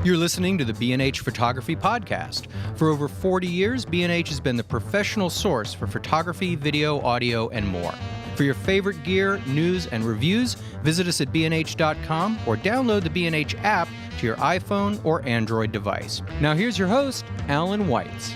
You're listening to the B&H Photography Podcast. For over 40 years, B&H has been the professional source for photography, video, audio, and more. For your favorite gear, news, and reviews, visit us at bnh.com or download the B&H app to your iPhone or Android device. Now here's your host, Alan Weitz.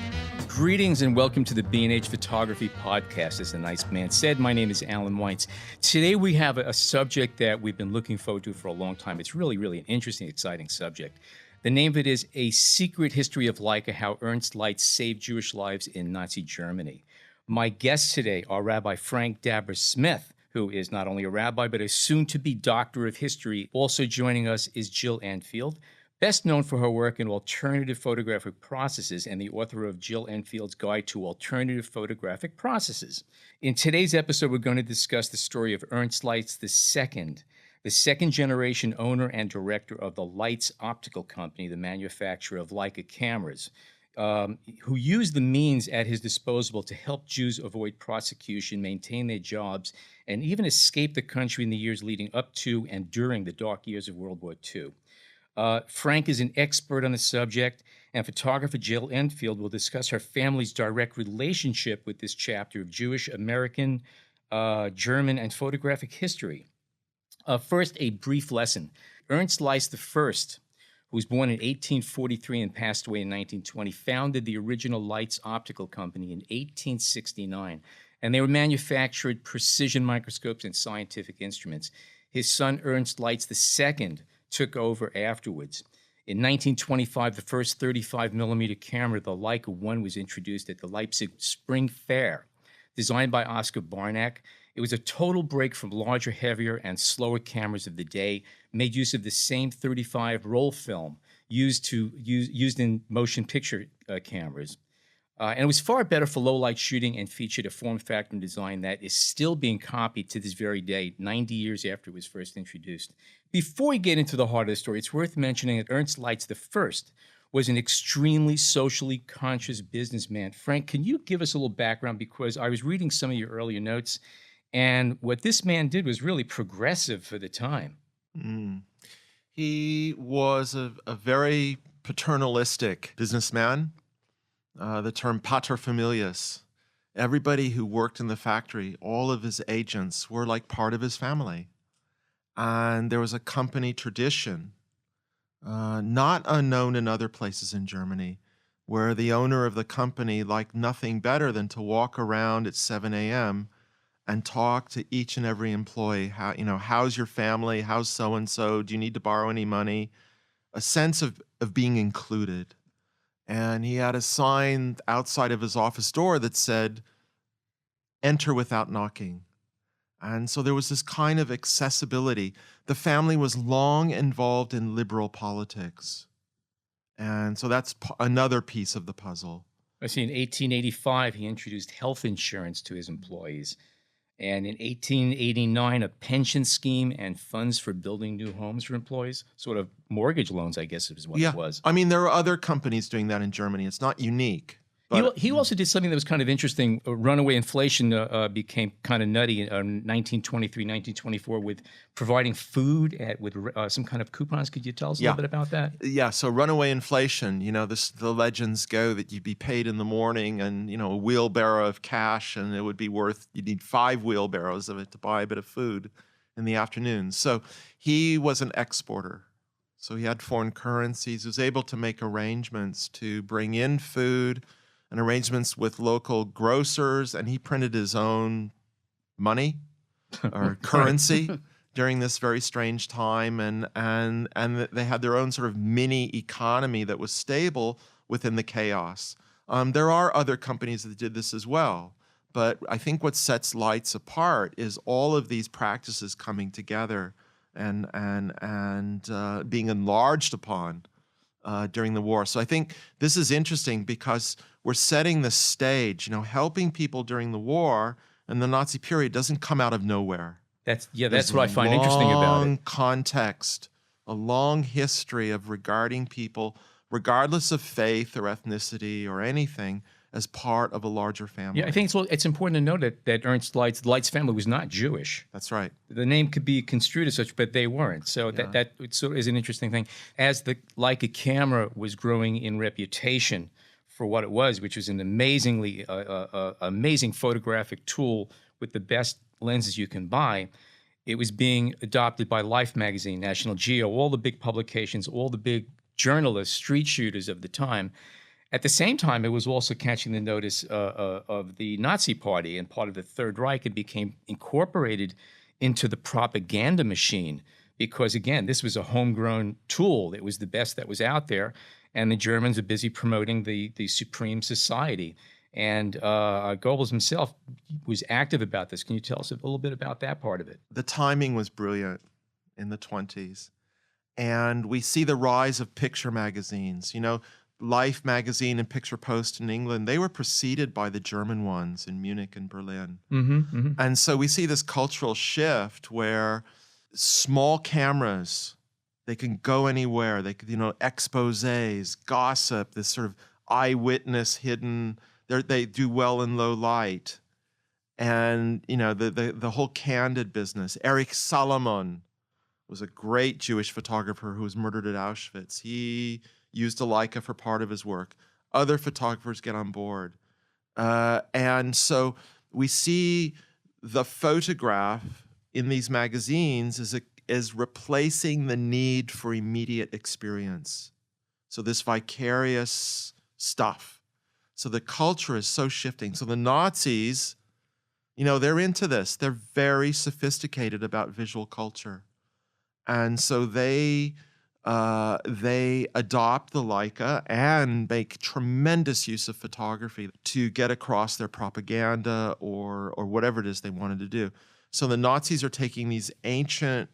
Greetings and welcome to the B&H Photography Podcast. As the nice man said, my name is Alan Weitz. Today we have a subject that we've been looking forward to for a long time. It's really an interesting, exciting subject. The name of it is A Secret History of Leica, How Ernst Leitz Saved Jewish Lives in Nazi Germany. My guests today are Rabbi Frank Dabba Smith, who is not only a rabbi, but a soon-to-be doctor of history. Also joining us is Jill Enfield, best known for her work in alternative photographic processes and the author of Jill Enfield's Guide to Alternative Photographic Processes. In today's episode, we're going to discuss the story of Ernst Leitz II, the second-generation owner and director of the Leitz Optical Company, the manufacturer of Leica cameras, who used the means at his disposal to help Jews avoid prosecution, maintain their jobs, and even escape the country in the years leading up to and during the dark years of World War II. Frank is an expert on the subject, and photographer Jill Enfield will discuss her family's direct relationship with this chapter of Jewish, American, German, and photographic history. First, a brief lesson. Ernst Leitz I, who was born in 1843 and passed away in 1920, founded the original Leitz Optical Company in 1869, and they manufactured precision microscopes and scientific instruments. His son, Ernst Leitz II, took over afterwards. In 1925, the first 35mm camera, the Leica One, was introduced at the Leipzig Spring Fair. Designed by Oscar Barnack, it was a total break from larger, heavier, and slower cameras of the day, made use of the same 35 roll film used in motion picture cameras. And it was far better for low-light shooting and featured a form factor and design that is still being copied to this very day, 90 years after it was first introduced. Before we get into the heart of the story, it's worth mentioning that Ernst Leitz I was an extremely socially conscious businessman. Frank, can you give us a little background? Because I was reading some of your earlier notes, and what this man did was really progressive for the time. He was a very paternalistic businessman. The term paterfamilias. Everybody who worked in the factory, all of his agents were like part of his family. And there was a company tradition, not unknown in other places in Germany, where the owner of the company liked nothing better than to walk around at 7 a.m. and talk to each and every employee. How's your family? How's so-and-so? Do you need to borrow any money? A sense of being included. And he had a sign outside of his office door that said, "Enter without knocking." And so there was this kind of accessibility. The family was long involved in liberal politics. And so that's another piece of the puzzle. I see in 1885, he introduced health insurance to his employees. And in 1889, a pension scheme and funds for building new homes for employees, sort of mortgage loans, I guess is what it was. I mean, there are other companies doing that in Germany. It's not unique. But he also did something that was kind of interesting. Runaway inflation became kind of nutty in 1923, 1924 with providing food with some kind of coupons. Could you tell us a little bit about that? Yeah, so runaway inflation, the legends go that you'd be paid in the morning and, a wheelbarrow of cash, and it would be you'd need 5 wheelbarrows of it to buy a bit of food in the afternoon. So he was an exporter. So he had foreign currencies. He was able to make arrangements to bring in food and arrangements with local grocers, and he printed his own money or currency during this very strange time, and they had their own sort of mini economy that was stable within the chaos. There are other companies that did this as well, but I think what sets Leitz apart is all of these practices coming together and being enlarged upon during the war. So I think this is interesting because we're setting the stage. Helping people during the war and the Nazi period doesn't come out of nowhere. That's what I find interesting about it. A long context, a long history of regarding people, regardless of faith or ethnicity or anything, as part of a larger family. Yeah, I think it's important to note that Ernst Leit's family was not Jewish. That's right. The name could be construed as such, but they weren't. So that sort of is an interesting thing. As the Leica camera was growing in reputation for what it was, which was an amazingly amazing photographic tool with the best lenses you can buy, it was being adopted by Life magazine, National Geo, all the big publications, all the big journalists, street shooters of the time. At the same time, it was also catching the notice of the Nazi Party and part of the Third Reich. It became incorporated into the propaganda machine because, again, this was a homegrown tool. It was the best that was out there, and the Germans are busy promoting the Supreme Society. And Goebbels himself was active about this. Can you tell us a little bit about that part of it? The timing was brilliant in the 20s. And we see the rise of picture magazines. You know, Life magazine and Picture Post in England, they were preceded by the German ones in Munich and Berlin. And so we see this cultural shift where small cameras, they can go anywhere. They could, you know, exposés, gossip, this sort of eyewitness hidden, they do well in low light. And, you know, the whole candid business. Erich Salomon was a great Jewish photographer who was murdered at Auschwitz. He used a Leica for part of his work. Other photographers get on board. And so we see the photograph in these magazines as replacing the need for immediate experience. So this vicarious stuff. So the culture is so shifting. So the Nazis, you know, they're into this. They're very sophisticated about visual culture. And so they adopt the Leica and make tremendous use of photography to get across their propaganda or whatever it is they wanted to do. So the Nazis are taking these ancient,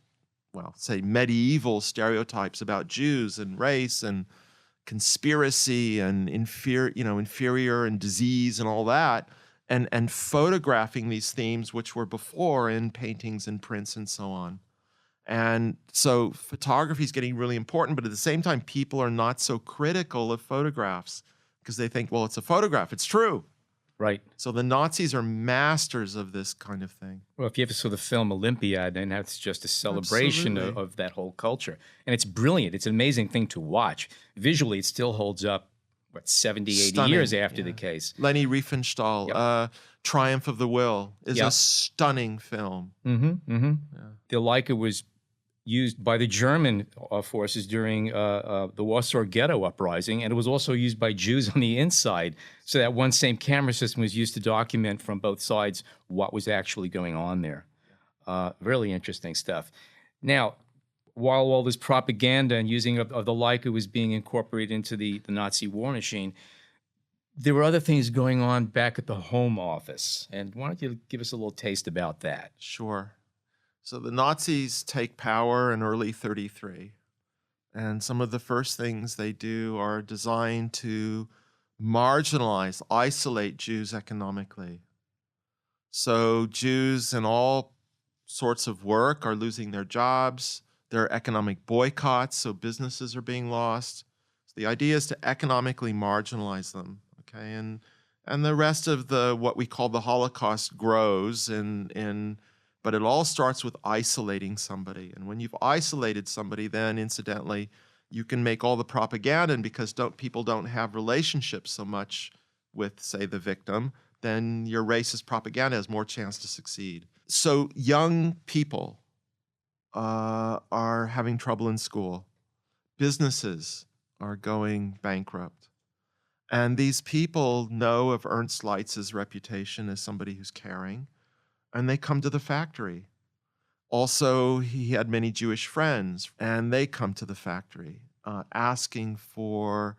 well, say medieval stereotypes about Jews and race and conspiracy and inferior and disease and all that, and photographing these themes which were before in paintings and prints and so on. And so photography is getting really important, but at the same time, people are not so critical of photographs because they think, well, it's a photograph, it's true. Right. So the Nazis are masters of this kind of thing. Well, if you ever saw the film Olympiad, then that's just a celebration of that whole culture. And it's brilliant. It's an amazing thing to watch. Visually, it still holds up, 70, 80 Stunning, years after the case. Leni Riefenstahl, Triumph of the Will is a stunning film. The Leica was used by the German forces during the Warsaw Ghetto uprising, and it was also used by Jews on the inside. So that one same camera system was used to document from both sides what was actually going on there. Really interesting stuff. Now, while all this propaganda and using of the Leica was being incorporated into the Nazi war machine, there were other things going on back at the Home Office. And why don't you give us a little taste about that? Sure. So the Nazis take power in early 1933, and some of the first things they do are designed to marginalize, isolate Jews economically. So Jews in all sorts of work are losing their jobs. There are economic boycotts, so businesses are being lost. So the idea is to economically marginalize them, okay? And the rest of what we call the Holocaust grows but it all starts with isolating somebody. And when you've isolated somebody, then incidentally, you can make all the propaganda, and because people don't have relationships so much with, say, the victim, then your racist propaganda has more chance to succeed. So young people are having trouble in school. Businesses are going bankrupt. And these people know of Ernst Leitz's reputation as somebody who's caring, and they come to the factory. Also, he had many Jewish friends, and they come to the factory asking for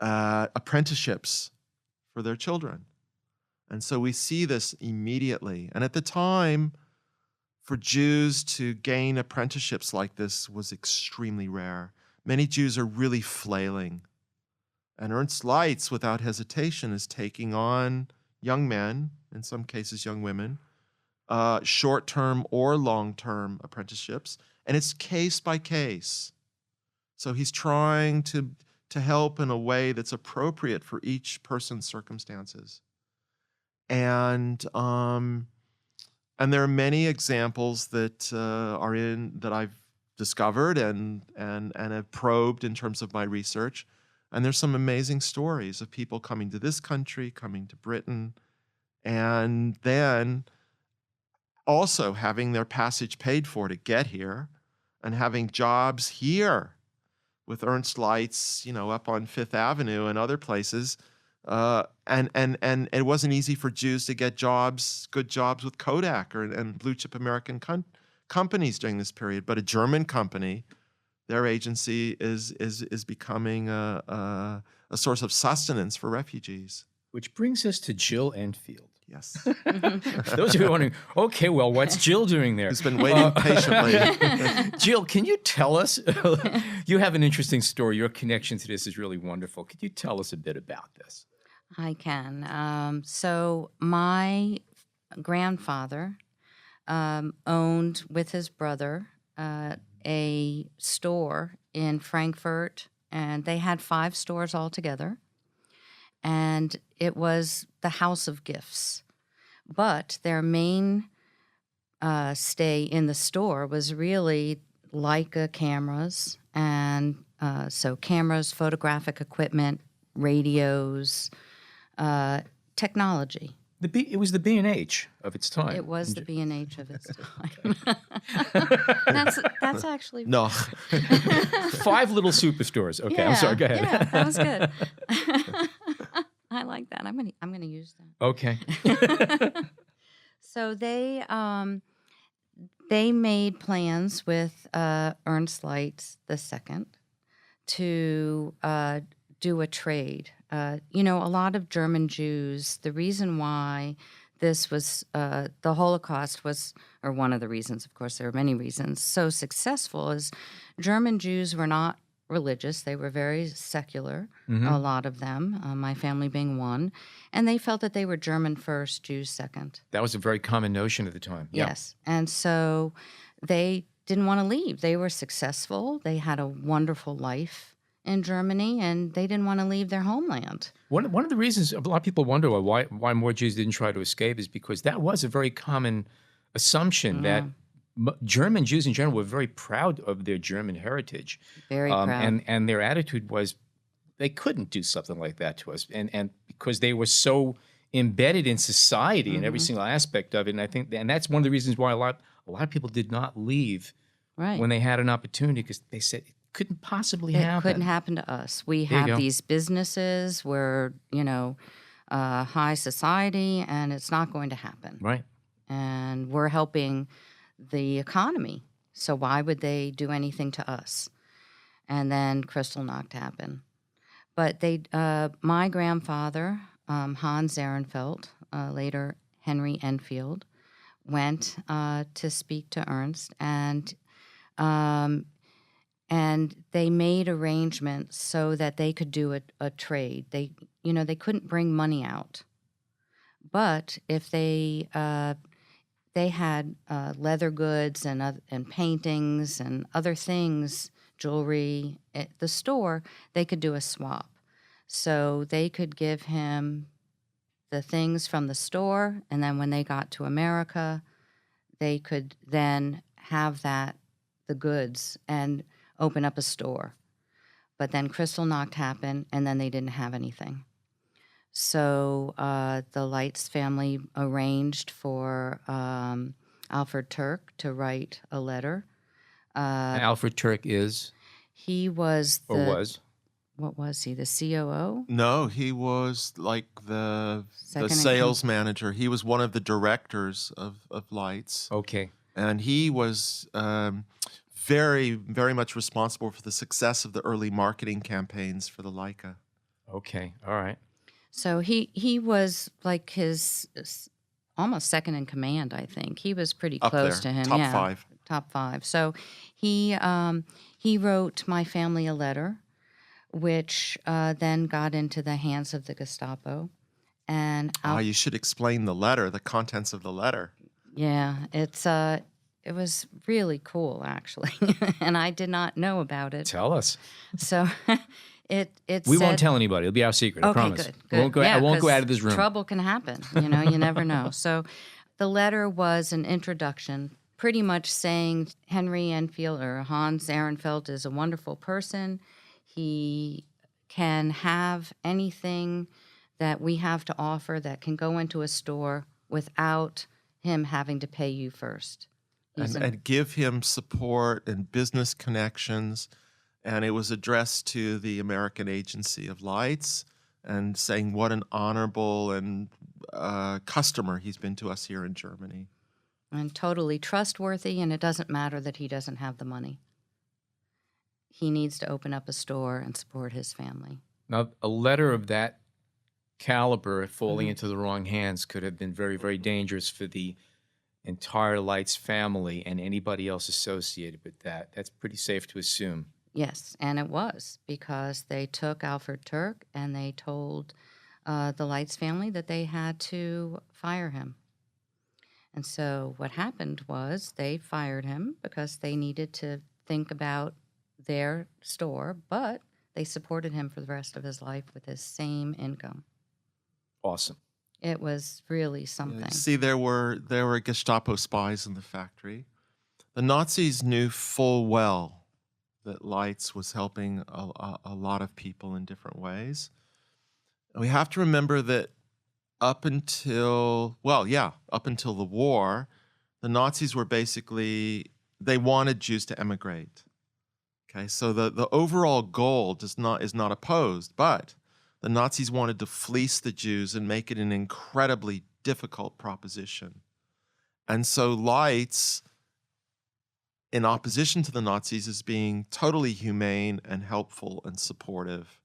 apprenticeships for their children. And so we see this immediately. And at the time, for Jews to gain apprenticeships like this was extremely rare. Many Jews are really flailing. And Ernst Leitz, without hesitation, is taking on young men, in some cases young women, short-term or long-term apprenticeships, and it's case by case. So he's trying to to help in a way that's appropriate for each person's circumstances. And there are many examples that that I've discovered and have probed in terms of my research. And there's some amazing stories of people coming to this country, coming to Britain, and then also having their passage paid for to get here and having jobs here with Ernst Lights, up on Fifth Avenue and other places. And it wasn't easy for Jews to get good jobs with Kodak and blue chip American companies during this period. But a German company, their agency is becoming a source of sustenance for refugees. Which brings us to Jill Enfield. Yes. Those of you wondering, okay, well, what's Jill doing there? Who's been waiting patiently. Jill, can you tell us? You have an interesting story. Your connection to this is really wonderful. Could you tell us a bit about this? I can. So my grandfather owned with his brother a store in Frankfurt, and they had 5 stores altogether. And it was the house of gifts. But their main stay in the store was really Leica cameras, and so cameras, photographic equipment, radios, technology. It was the B&H of its time. It was the B&H of its time. That's actually... No. 5 little superstores. Okay, Yeah, I'm sorry, go ahead. Yeah, that was good. I like that. I'm gonna use that. Okay. So they made plans with Ernst Lights II to do a trade. A lot of German Jews, the reason why this was, the Holocaust was, or one of the reasons, of course, there are many reasons, so successful is German Jews were not religious. They were very secular, a lot of them, my family being one, and they felt that they were German first, Jews second. That was a very common notion at the time. Yeah. Yes, and so they didn't want to leave. They were successful. They had a wonderful life in Germany, and they didn't want to leave their homeland. One of the reasons a lot of people wonder why more Jews didn't try to escape is because that was a very common assumption that German Jews in general were very proud of their German heritage. Very proud. And their attitude was they couldn't do something like that to us. And because they were so embedded in society in every single aspect of it. And I think that's one of the reasons why a lot of people did not leave when they had an opportunity, because they said it couldn't possibly happen. It couldn't happen to us. We have these businesses where, high society, and it's not going to happen. Right. And we're helping the economy. So why would they do anything to us? And then Kristallnacht happened. But my grandfather, Hans Ehrenfeld, later Henry Enfield, went to speak to Ernst, and they made arrangements so that they could do a trade. They couldn't bring money out, but if they had leather goods and paintings and other things, jewelry at the store, they could do a swap. So they could give him the things from the store, and then when they got to America, they could then have the goods, and open up a store. But then Kristallnacht happened, and then they didn't have anything. So the Lights family arranged for Alfred Turk to write a letter. And Alfred Turk is? He was Or was? What was he, the COO? No, he was like the sales manager. He was one of the directors of Lights. Okay. And he was very, very much responsible for the success of the early marketing campaigns for the Leica. Okay, all right. So he was like his almost second in command, I think. He was pretty close to him. Top yeah, 5. Top 5. So he wrote my family a letter, which then got into the hands of the Gestapo. And you should explain the letter, the contents of the letter. Yeah, it was really cool, actually, and I did not know about it. Tell us. So We said, won't tell anybody. It'll be our secret. I okay, promise. good. I won't go, Yeah, I won't go 'cause out of this room. Trouble can happen. You never know. So the letter was an introduction, pretty much saying Henry Enfield or Hans Ehrenfeld is a wonderful person. He can have anything that we have to offer that can go into a store without him having to pay you first. And give him support and business connections. And it was addressed to the American Agency of Lights and saying what an honorable and customer he's been to us here in Germany. And totally trustworthy, and it doesn't matter that he doesn't have the money. He needs to open up a store and support his family. Now, a letter of that caliber falling into the wrong hands could have been very, very dangerous for the entire Lights family and anybody else associated with that. That's pretty safe to assume. Yes, and it was, because they took Alfred Turk and they told the Lights family that they had to fire him. And so what happened was they fired him because they needed to think about their store, but they supported him for the rest of his life with his same income. Awesome. It was really something. See, there were Gestapo spies in the factory. The Nazis knew full well that Lights was helping a lot of people in different ways. And we have to remember that up until the war, the Nazis were basically, they wanted Jews to emigrate. Okay, so the overall goal is not opposed, but the Nazis wanted to fleece the Jews and make it an incredibly difficult proposition. And so Lights, in opposition to the Nazis, is being totally humane and helpful and supportive.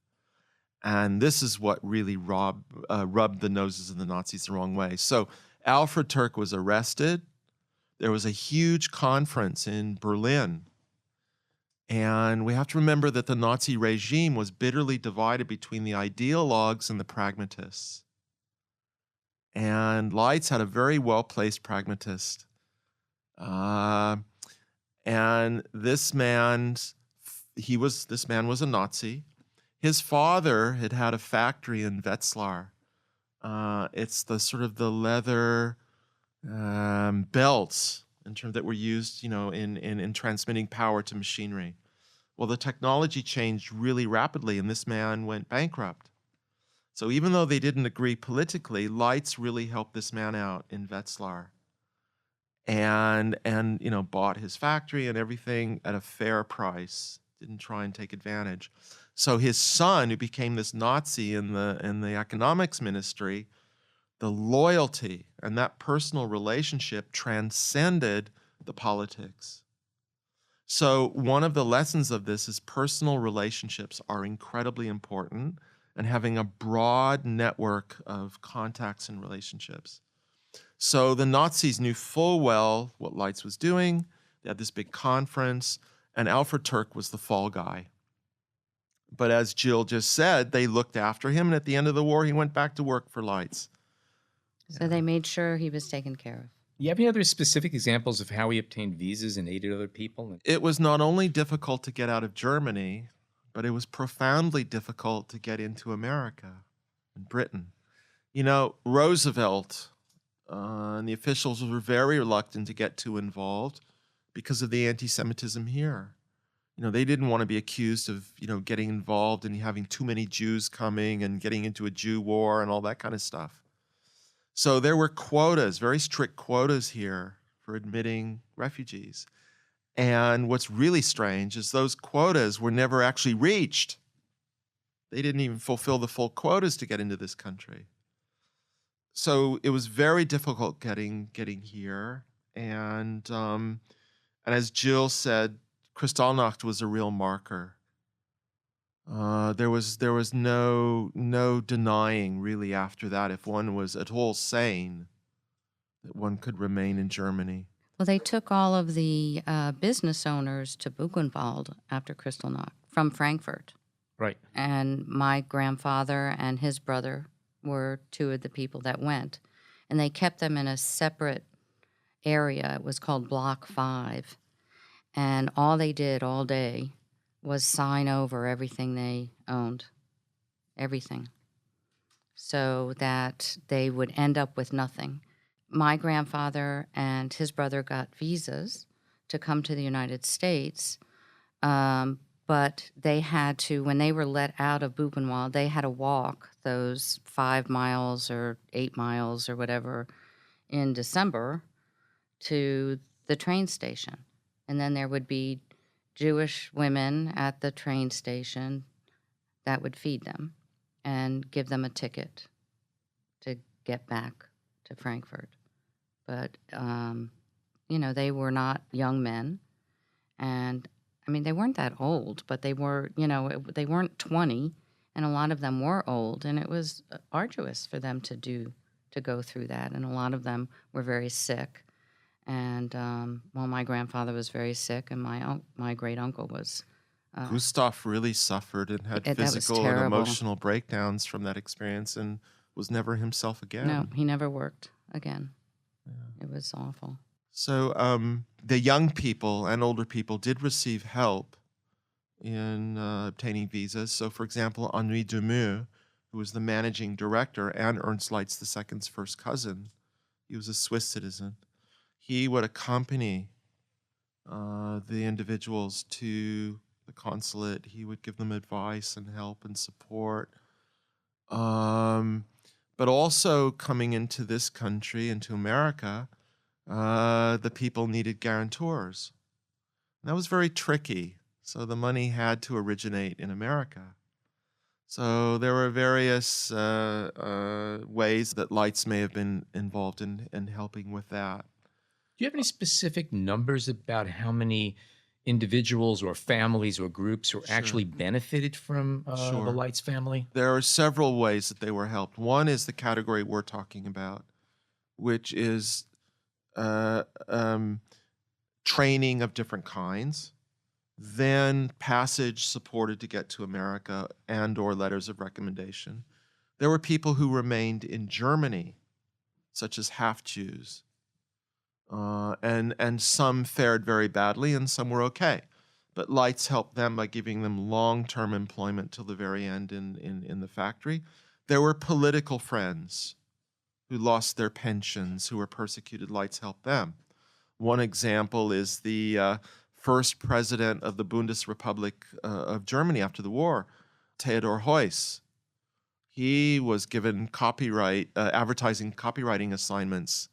And this is what really rubbed the noses of the Nazis the wrong way. So Alfred Turk was arrested. There was a huge conference in Berlin. And we have to remember that the Nazi regime was bitterly divided between the ideologues and the pragmatists. And Lights had a very well-placed pragmatist. And this man was a Nazi. His father had a factory in Wetzlar. It's the sort of the leather belts in terms that were used, in transmitting power to machinery. Well, the technology changed really rapidly, and this man went bankrupt. So even though they didn't agree politically, Lights really helped this man out in Wetzlar, and bought his factory and everything at a fair price. Didn't try and take advantage. So his son, who became this Nazi in the economics ministry, the loyalty and that personal relationship transcended the politics. So one of the lessons of this is personal relationships are incredibly important, and having a broad network of contacts and relationships. So the Nazis knew full well what Lights was doing. They had this big conference, and Alfred Turk was the fall guy. But as Jill just said, they looked after him, and at the end of the war, he went back to work for Lights. So they made sure he was taken care of. You have any other specific examples of how he obtained visas and aided other people? It was not only difficult to get out of Germany, but it was profoundly difficult to get into America and Britain. Roosevelt and the officials were very reluctant to get too involved because of the anti-Semitism here. They didn't want to be accused of, getting involved and having too many Jews coming and getting into a Jew war and all that kind of stuff. So there were quotas, very strict quotas here for admitting refugees. And what's really strange is those quotas were never actually reached. They didn't even fulfill the full quotas to get into this country. So it was very difficult getting here. And as Jill said, Kristallnacht was a real marker. There was no denying really after that, if one was at all sane, that one could remain in Germany. Well, they took all of the business owners to Buchenwald after Kristallnacht from Frankfurt. Right. And my grandfather and his brother were two of the people that went. And they kept them in a separate area. It was called Block 5. And all they did all day was sign over everything they owned, everything, so that they would end up with nothing. My grandfather and his brother got visas to come to the United States, but they had to, when they were let out of Buchenwald, they had to walk those 5 miles or 8 miles or whatever in December to the train station. And then there would be Jewish women at the train station that would feed them and give them a ticket to get back to Frankfurt. But, they were not young men. And, they weren't that old, but they were, they weren't 20. And a lot of them were old. And it was arduous for them to go through that. And a lot of them were very sick. And, my grandfather was very sick, and my great-uncle was... Gustav really suffered and had physical and emotional breakdowns from that experience and was never himself again. No, he never worked again. Yeah. It was awful. So the young people and older people did receive help in obtaining visas. So, for example, Henri Demeux, who was the managing director and Ernst Leitz II's first cousin, he was a Swiss citizen. He would accompany the individuals to the consulate. He would give them advice and help and support. But also coming into this country, into America, the people needed guarantors. And that was very tricky. So the money had to originate in America. So there were various ways that Leitz may have been involved in helping with that. Do you have any specific numbers about how many individuals or families or groups actually benefited from the Leitz family? There are several ways that they were helped. One is the category we're talking about, which is training of different kinds, then passage supported to get to America and or letters of recommendation. There were people who remained in Germany, such as half-Jews. And some fared very badly and some were okay. But Leitz helped them by giving them long-term employment till the very end in the factory. There were political friends who lost their pensions, who were persecuted. Leitz helped them. One example is the first president of the Bundesrepublik of Germany after the war, Theodor Heuss. He was given advertising copywriting assignments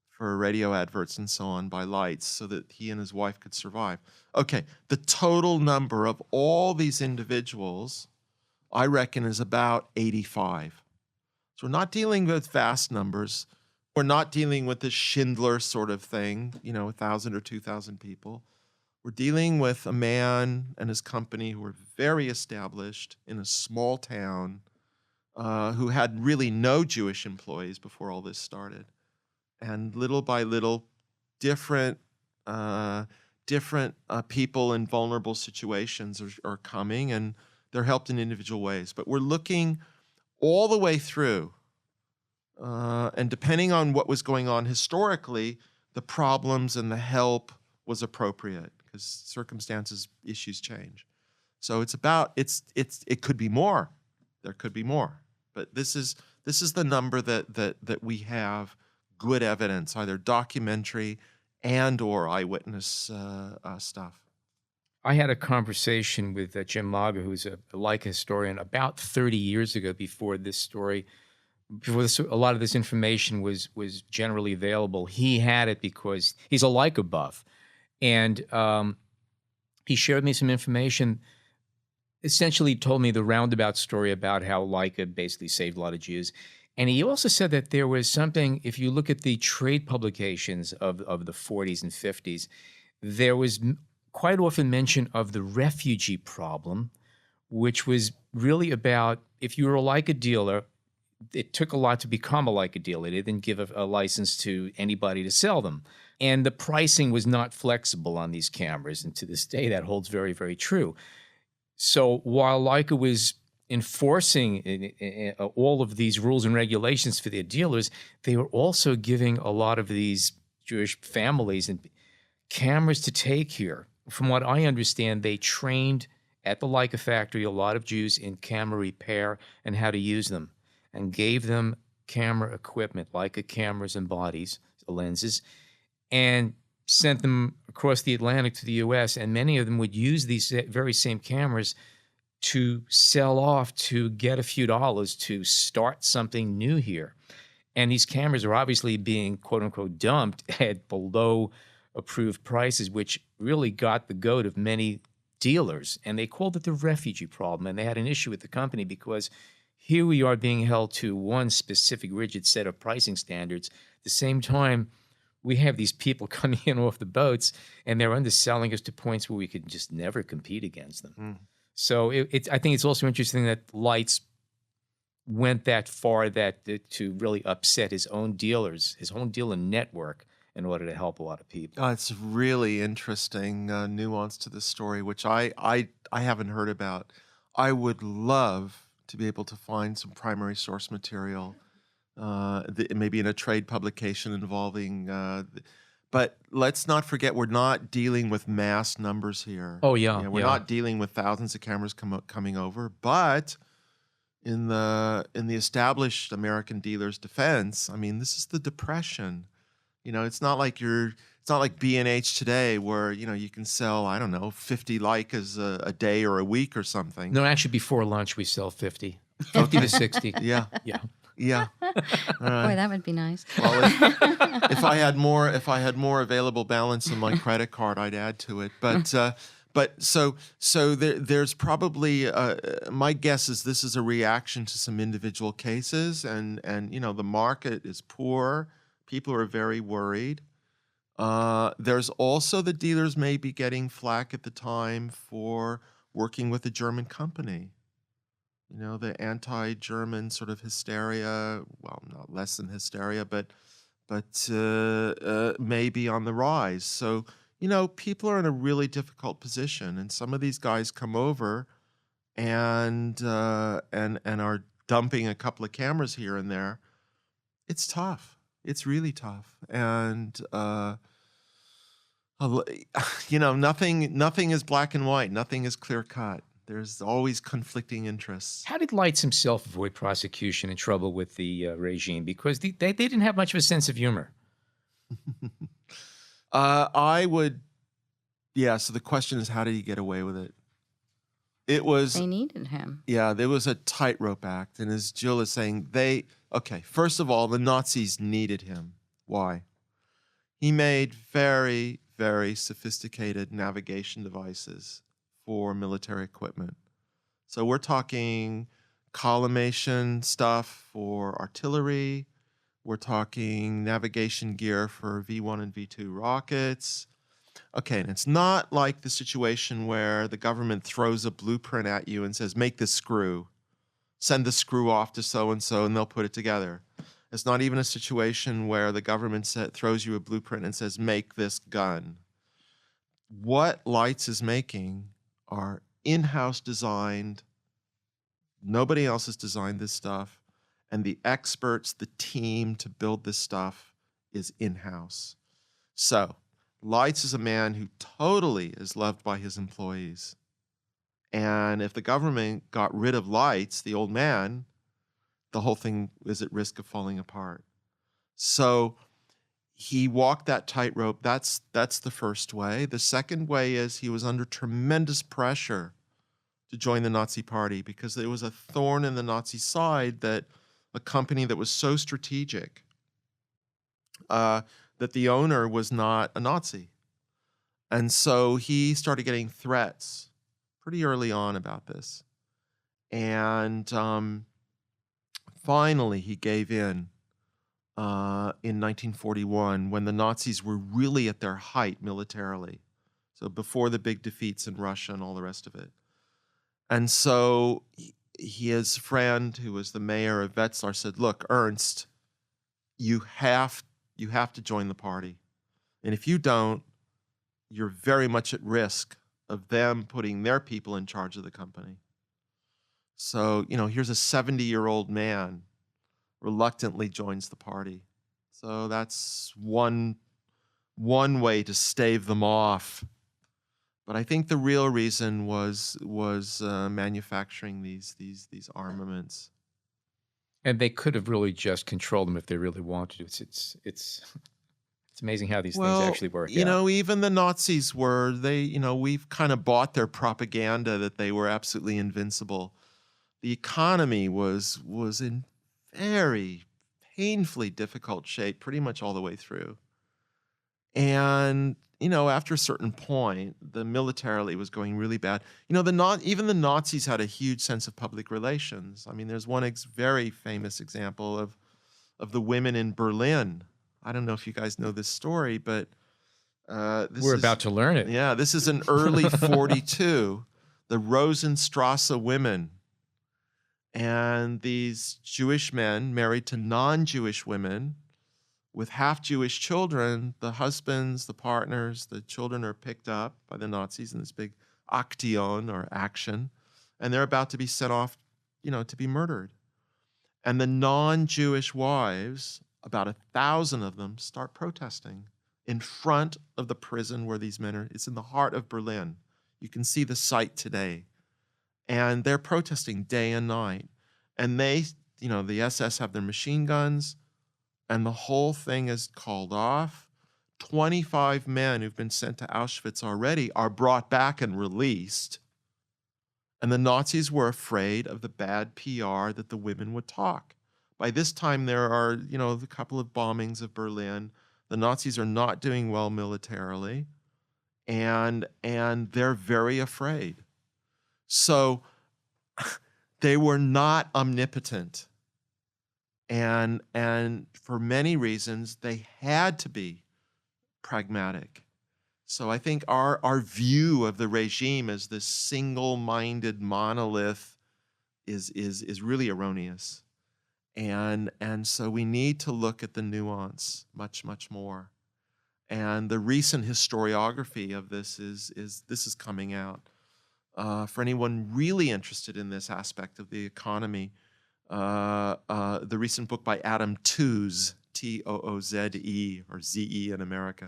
for radio adverts and so on by Leitz so that he and his wife could survive. Okay, the total number of all these individuals, I reckon, is about 85. So we're not dealing with vast numbers. We're not dealing with this Schindler sort of thing, 1,000 or 2,000 people. We're dealing with a man and his company who were very established in a small town who had really no Jewish employees before all this started. And little by little, different people in vulnerable situations are coming, and they're helped in individual ways. But we're looking all the way through, and depending on what was going on historically, the problems and the help was appropriate because circumstances, issues change. So it could be more. There could be more, but this is the number that we have. Good evidence, either documentary and or eyewitness stuff. I had a conversation with Jim Maga, who's a Leica historian, about 30 years ago before a lot of this information was generally available. He had it because he's a Leica buff. And he shared me some information, essentially told me the roundabout story about how Leica basically saved a lot of Jews. And he also said that there was something, if you look at the trade publications of the 40s and 50s, there was quite often mention of the refugee problem, which was really about if you were a Leica dealer, it took a lot to become a Leica dealer. They didn't give a license to anybody to sell them. And the pricing was not flexible on these cameras. And to this day, that holds very, very true. So while Leica was enforcing all of these rules and regulations for their dealers, they were also giving a lot of these Jewish families and cameras to take here. From what I understand, they trained at the Leica factory a lot of Jews in camera repair and how to use them, and gave them camera equipment, Leica cameras and bodies, lenses, and sent them across the Atlantic to the U.S., and many of them would use these very same cameras to sell off to get a few dollars to start something new here. And these cameras are obviously being, quote unquote, dumped at below approved prices, which really got the goat of many dealers. And they called it the refugee problem. And they had an issue with the company because here we are being held to one specific rigid set of pricing standards. At the same time, we have these people coming in off the boats and they're underselling us to points where we could just never compete against them. So I think it's also interesting that Leitz went that far to really upset his own dealers, his own dealer network, in order to help a lot of people. It's really interesting nuance to this story, which I haven't heard about. I would love to be able to find some primary source material, maybe in a trade publication involving. But let's not forget, we're not dealing with mass numbers here. Oh yeah, we're not dealing with thousands of cameras coming over. But in the established American dealers' defense, I mean, this is the Depression. It's not like B&H today where, you can sell, I don't know, 50 Leicas a day or a week or something. No, actually, before lunch we sell 50 to 60. Yeah. Yeah. Boy, that would be nice. Well, if I had more available balance in my credit card, I'd add to it. But so there's probably my guess is this is a reaction to some individual cases, and the market is poor. People are very worried. There's also the dealers may be getting flack at the time for working with a German company. The anti-German sort of hysteria, well, not less than hysteria, but may be on the rise. So, people are in a really difficult position, and some of these guys come over and are dumping a couple of cameras here and there. It's tough. It's really tough, and nothing is black and white. Nothing is clear cut. There's always conflicting interests. How did Leitz himself avoid prosecution and trouble with the regime? Because they didn't have much of a sense of humor. So the question is, how did he get away with it? They needed him. Yeah, there was a tightrope act. And as Jill is saying, first of all, the Nazis needed him. Why? He made very, very sophisticated navigation devices for military equipment. So we're talking collimation stuff for artillery. We're talking navigation gear for V1 and V2 rockets. Okay, and it's not like the situation where the government throws a blueprint at you and says, make this screw. Send the screw off to so-and-so and they'll put it together. It's not even a situation where the government throws you a blueprint and says, make this gun. What Leitz is making are in-house designed. Nobody else has designed this stuff. And the experts, the team to build this stuff is in-house. So Leitz is a man who totally is loved by his employees. And if the government got rid of Leitz, the old man, the whole thing is at risk of falling apart. So he walked that tightrope. That's the first way. The second way is he was under tremendous pressure to join the Nazi Party because there was a thorn in the Nazi side that a company that was so strategic that the owner was not a Nazi. And so he started getting threats pretty early on about this. And finally, he gave in 1941 when the Nazis were really at their height militarily. So before the big defeats in Russia and all the rest of it. And so his friend, who was the mayor of Wetzlar, said, look, Ernst, you have to join the party. And if you don't, you're very much at risk of them putting their people in charge of the company. So, here's a 70-year-old man reluctantly joins the party. So that's one way to stave them off. But I think the real reason was manufacturing these armaments. And they could have really just controlled them if they really wanted to. It's amazing how these things actually work out. Even the Nazis we've kind of bought their propaganda that they were absolutely invincible. The economy was in very painfully difficult shape pretty much all the way through. And, after a certain point, the militarily was going really bad. Even the Nazis had a huge sense of public relations. I mean, there's one very famous example of the women in Berlin. I don't know if you guys know this story, but We're about to learn it. Yeah, this is in early 42, the Rosenstrasse women. And these Jewish men married to non-Jewish women with half-Jewish children. The husbands, the partners, the children are picked up by the Nazis in this big Aktion or action, and they're about to be sent off, to be murdered. And the non-Jewish wives, about 1,000 of them, start protesting in front of the prison where these men are. It's in the heart of Berlin. You can see the site today. And they're protesting day and night. And they, the SS have their machine guns, and the whole thing is called off. 25 men who've been sent to Auschwitz already are brought back and released. And the Nazis were afraid of the bad PR that the women would talk. By this time, there are, a couple of bombings of Berlin. The Nazis are not doing well militarily, and they're very afraid. So they were not omnipotent. And for many reasons, they had to be pragmatic. So I think our view of the regime as this single-minded monolith is really erroneous. And so we need to look at the nuance much, much more. And the recent historiography of this is coming out. For anyone really interested in this aspect of the economy, the recent book by Adam Tooze, Tooze, or Z-E in America.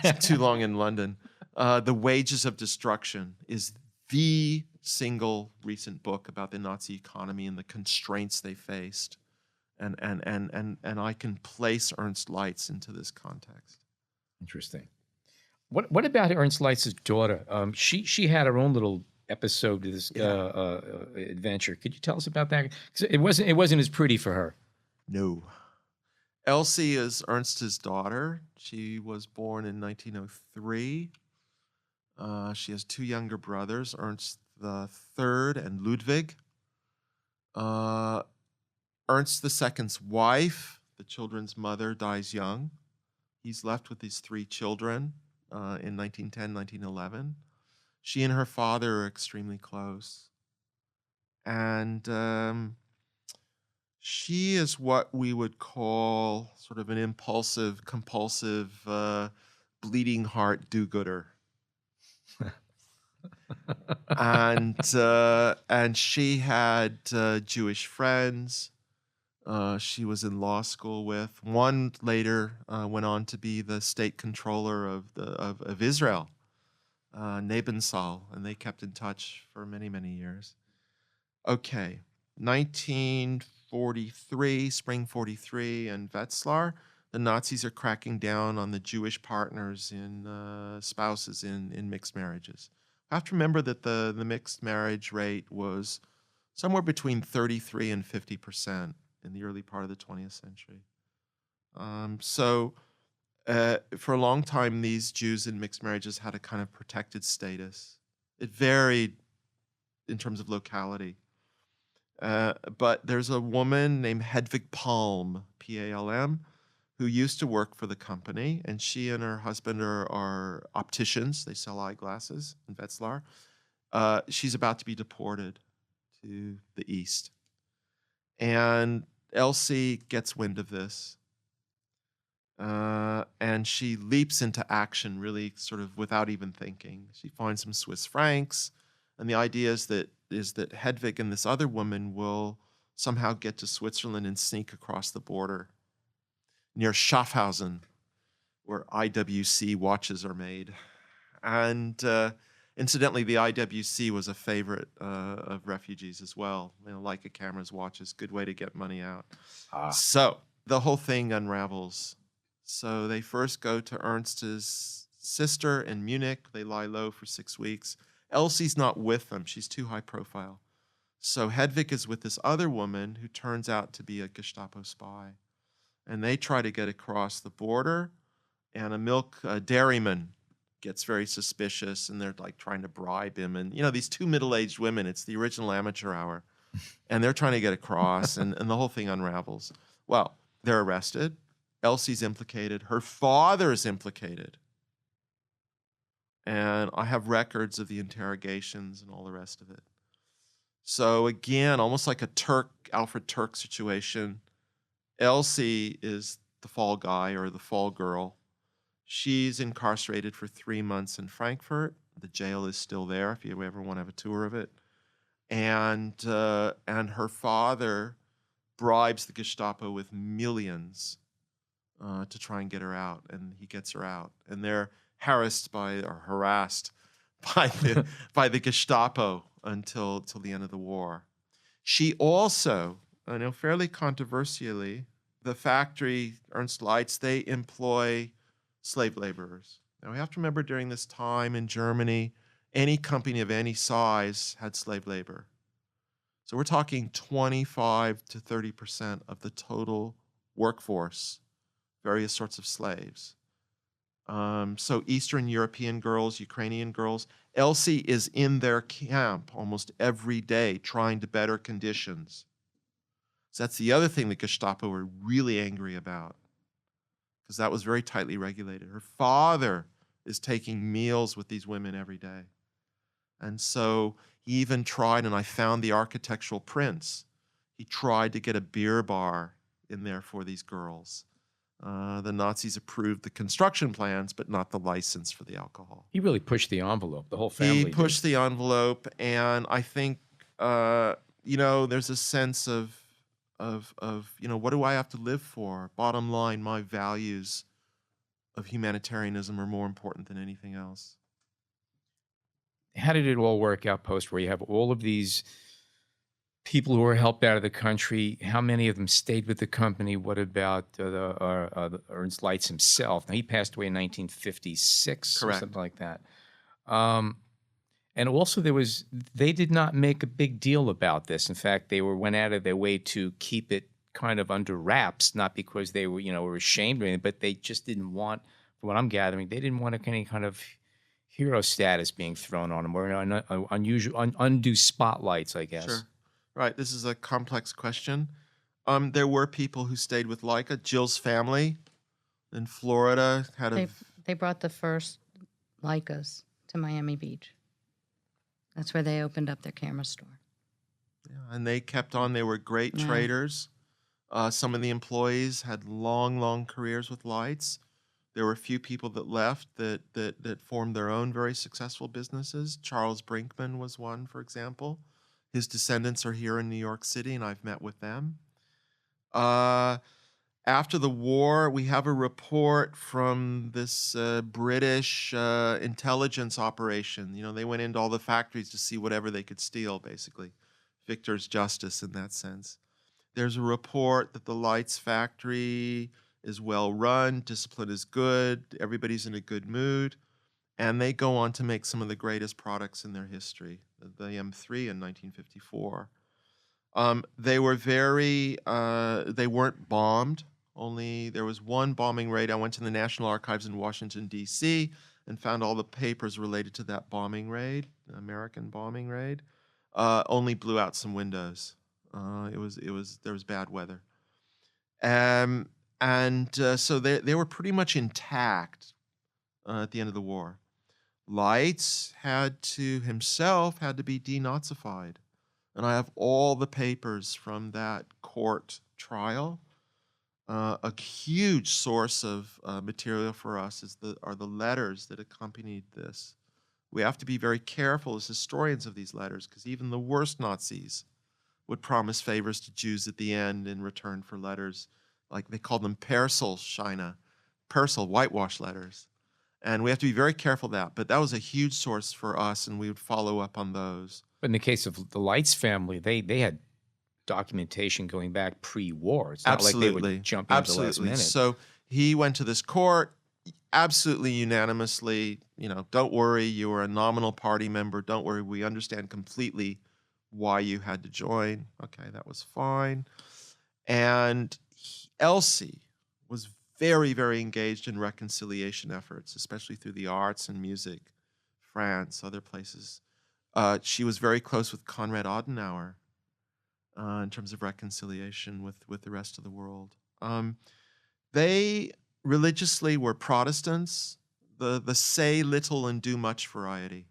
It's too long in London. The Wages of Destruction is the single recent book about the Nazi economy and the constraints they faced. And I can place Ernst Leitz into this context. Interesting. What about Ernst Leitz's daughter? She had her own little episode of this adventure. Could you tell us about that? 'Cause it wasn't as pretty for her. No. Elsie is Ernst's daughter. She was born in 1903. She has two younger brothers, Ernst III and Ludwig. Ernst II's wife, the children's mother, dies young. He's left with these three children in 1910, 1911. She and her father are extremely close. And she is what we would call sort of an impulsive, compulsive, bleeding heart do-gooder. And she had Jewish friends. She was in law school with. One later went on to be the state controller of Israel, Nebensal, and they kept in touch for many, many years. Okay, 1943, spring 43, in Wetzlar, the Nazis are cracking down on the Jewish partners in spouses in mixed marriages. I have to remember that the mixed marriage rate was somewhere between 33 and 50% in the early part of the 20th century. So for a long time, these Jews in mixed marriages had a kind of protected status. It varied in terms of locality. But there's a woman named Hedwig Palm, P-A-L-M, who used to work for the company, and she and her husband are opticians. They sell eyeglasses in Wetzlar. She's about to be deported to the east. And Elsie gets wind of this. And she leaps into action, really sort of without even thinking. She finds some Swiss francs, and the idea is that Hedwig and this other woman will somehow get to Switzerland and sneak across the border near Schaffhausen, where IWC watches are made. And incidentally, the IWC was a favorite of refugees as well. Leica cameras, watches, good way to get money out. So the whole thing unravels. So they first go to Ernst's sister in Munich. They lie low for 6 weeks. Elsie's not with them. She's too high profile. So Hedvig is with this other woman who turns out to be a Gestapo spy. And they try to get across the border, and a dairyman gets very suspicious, and they're like trying to bribe him. And, these two middle-aged women, it's the original amateur hour, and they're trying to get across, and the whole thing unravels. Well, they're arrested. Elsie's implicated. Her father is implicated. And I have records of the interrogations and all the rest of it. So again, almost like a Alfred Turk situation, Elsie is the fall guy or the fall girl. She's incarcerated for 3 months in Frankfurt. The jail is still there if you ever want to have a tour of it. And her father bribes the Gestapo with millions to try and get her out, and he gets her out. And they're harassed by the Gestapo until the end of the war. She also, fairly controversially, the factory, Ernst Leitz, they employ slave laborers. Now we have to remember during this time in Germany, any company of any size had slave labor. So we're talking 25 to 30% of the total workforce, various sorts of slaves. So Eastern European girls, Ukrainian girls. Elsie is in their camp almost every day trying to better conditions. So that's the other thing the Gestapo were really angry about, because that was very tightly regulated. Her father is taking meals with these women every day. And so he even tried, and I found the architectural prints, he tried to get a beer bar in there for these girls. The Nazis approved the construction plans, but not the license for the alcohol. He really pushed the envelope. The whole family He pushed did. the envelope, and I think, there's a sense of, what do I have to live for? Bottom line, my values of humanitarianism are more important than anything else. How did it all work out post where you have all of these people who were helped out of the country? How many of them stayed with the company? What about Ernst Leitz himself? Now, he passed away in 1956 Correct. or something like that. And also they did not make a big deal about this. In fact, they went out of their way to keep it kind of under wraps, not because they were ashamed or anything, but they just didn't want, from what I'm gathering, they didn't want any kind of hero status being thrown on them or undue spotlights, I guess. Sure. Right. This is a complex question. There were people who stayed with Leica. Jill's family in Florida had They brought the first Leicas to Miami Beach. That's where they opened up their camera store. Yeah, and they kept on. They were great traders. Some of the employees had long careers with Leitz. There were a few people that left that formed their own very successful businesses. Charles Brinkman was one, for example. His descendants are here in New York City, and I've met with them. After the war, we have a report from this British intelligence operation. They went into all the factories to see whatever they could steal, basically. Victor's justice in that sense. There's a report that the Leitz factory is well run, discipline is good, everybody's in a good mood, and they go on to make some of the greatest products in their history, the M3 in 1954. They weren't bombed. Only there was one bombing raid. I went to the National Archives in Washington, D.C., and found all the papers related to that bombing raid, the American bombing raid. Only blew out some windows. There was bad weather. So they were pretty much intact at the end of the war. Leitz had to be denazified. And I have all the papers from that court trial. A huge source of material for us are the letters that accompanied this. We have to be very careful as historians of these letters, because even the worst Nazis would promise favors to Jews at the end in return for letters. Like they called them Perselscheine, Persel, whitewash letters. And we have to be very careful of that. But that was a huge source for us, and we would follow up on those. But in the case of the Lights family, they had documentation going back pre-war. It's not like they Absolutely. would jump in at the last minute. So he went to this court, absolutely unanimously, don't worry, you were a nominal party member. Don't worry, we understand completely why you had to join. Okay, that was fine. And Elsie was very, very engaged in reconciliation efforts, especially through the arts and music, France, other places. She was very close with Konrad Adenauer in terms of reconciliation with the rest of the world. They religiously were Protestants, the say little and do much variety.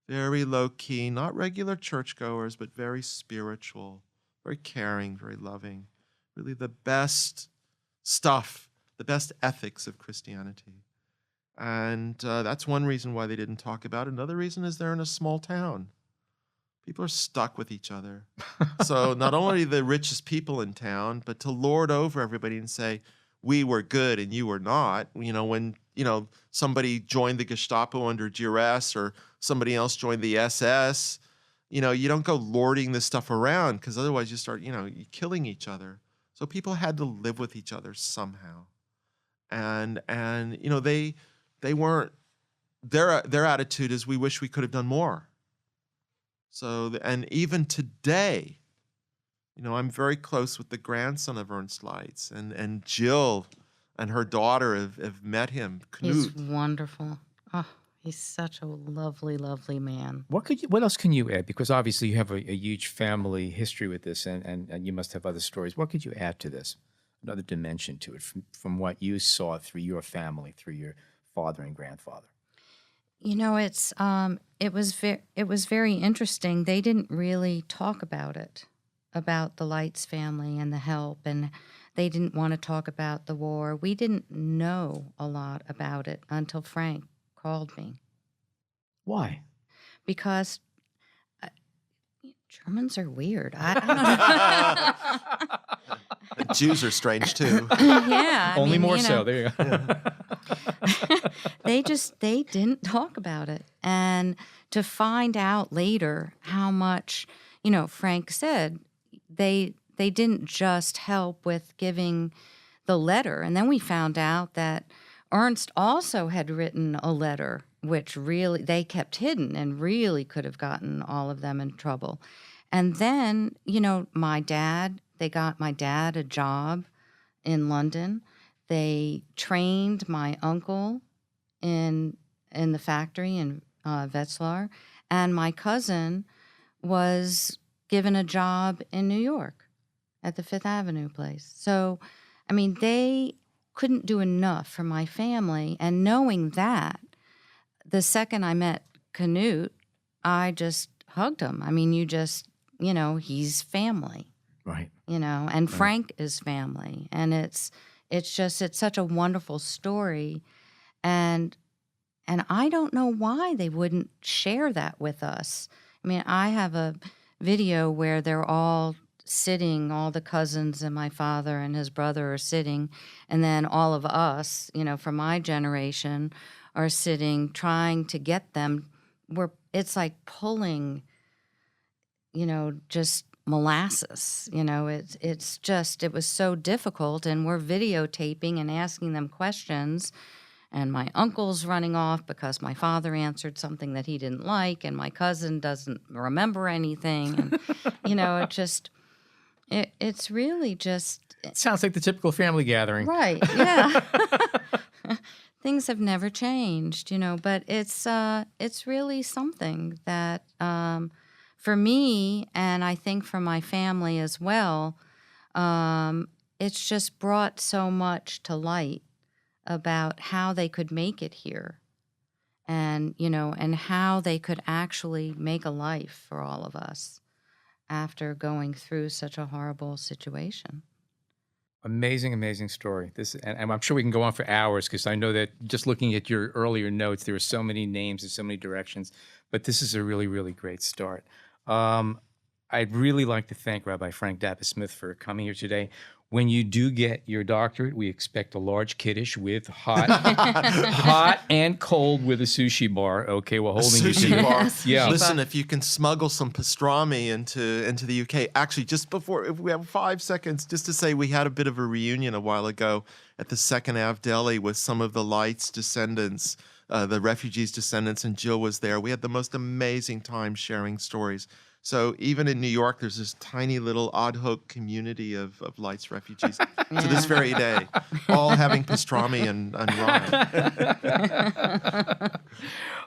Very low-key, not regular churchgoers, but very spiritual, very caring, very loving. Really the best stuff, the best ethics of Christianity. And that's one reason why they didn't talk about it. Another reason is they're in a small town. People are stuck with each other. So not only the richest people in town, but to lord over everybody and say, we were good and you were not. When somebody joined the Gestapo under duress or somebody else joined the SS, you don't go lording this stuff around, because otherwise you start, killing each other. So people had to live with each other somehow. And they weren't, their attitude is, we wish we could have done more. So, and even today, I'm very close with the grandson of Ernst Leitz, and Jill and her daughter have met him, Knut. He's wonderful. Oh, he's such a lovely, lovely man. What else can you add? Because obviously you have a huge family history with this, and you must have other stories. What could you add to this? Another dimension to it from what you saw through your family, through your father and grandfather. It was very interesting. They didn't really talk about it, about the Leitz family and the help, and they didn't want to talk about the war. We didn't know a lot about it until Frank called me. Why? Because Germans are weird. I don't know. Jews are strange too. Yeah. Only more so. There you go. They didn't talk about it. And to find out later how much, Frank said, they didn't just help with giving the letter. And then we found out that Ernst also had written a letter, which really they kept hidden and really could have gotten all of them in trouble. And then, they got my dad a job in London. They trained my uncle in the factory in Wetzlar, and my cousin was given a job in New York at the Fifth Avenue place. So, they couldn't do enough for my family. And knowing that, the second I met Knut, I just hugged him. He's family. Right. And Frank is family. And it's such a wonderful story. And I don't know why they wouldn't share that with us. I have a video where they're all sitting, all the cousins and my father and his brother are sitting, and then all of us, from my generation, are sitting trying to get them. It's like pulling, just molasses. It was so difficult, and we're videotaping and asking them questions. And my uncle's running off because my father answered something that he didn't like, and my cousin doesn't remember anything. And, it's really just... It sounds like the typical family gathering. Right, yeah. Things have never changed, but it's really something that, for me, and I think for my family as well, it's just brought so much to light about how they could make it here, and and how they could actually make a life for all of us after going through such a horrible situation. Amazing, amazing story. And I'm sure we can go on for hours, because I know that just looking at your earlier notes, there were so many names and so many directions, but this is a really, really great start. I'd really like to thank Rabbi Frank Dabba Smith for coming here today. when you do get your doctorate, we expect a large kiddish with hot and cold with a sushi bar. Okay, we're holding you to Sushi that. bar. Yeah. Listen, if you can smuggle some pastrami into the UK. Actually, just before, if we have 5 seconds, just to say we had a bit of a reunion a while ago at the Second Ave Deli with some of the Lights descendants, the refugees' descendants, and Jill was there. We had the most amazing time sharing stories. So even in New York, there's this tiny little ad hoc community of Lights refugees to this very day, all having pastrami and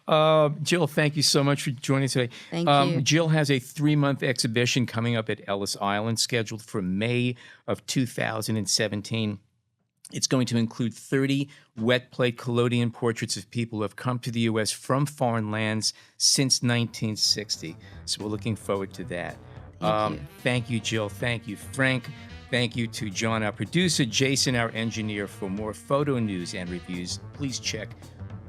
rye. Jill, thank you so much for joining us today. Thank you. Jill has a 3-month exhibition coming up at Ellis Island scheduled for May of 2017. It's going to include 30 wet plate collodion portraits of people who have come to the U.S. from foreign lands since 1960. So we're looking forward to that. Thank you, Jill. Thank you, Frank. Thank you to John, our producer, Jason, our engineer. For more photo news and reviews, please check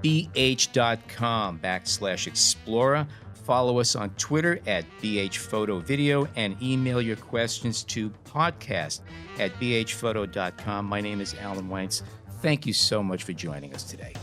bh.com/Explora. Follow us on Twitter at bhphotovideo and email your questions to podcast@bhphoto.com. My name is Alan Weitz. Thank you so much for joining us today.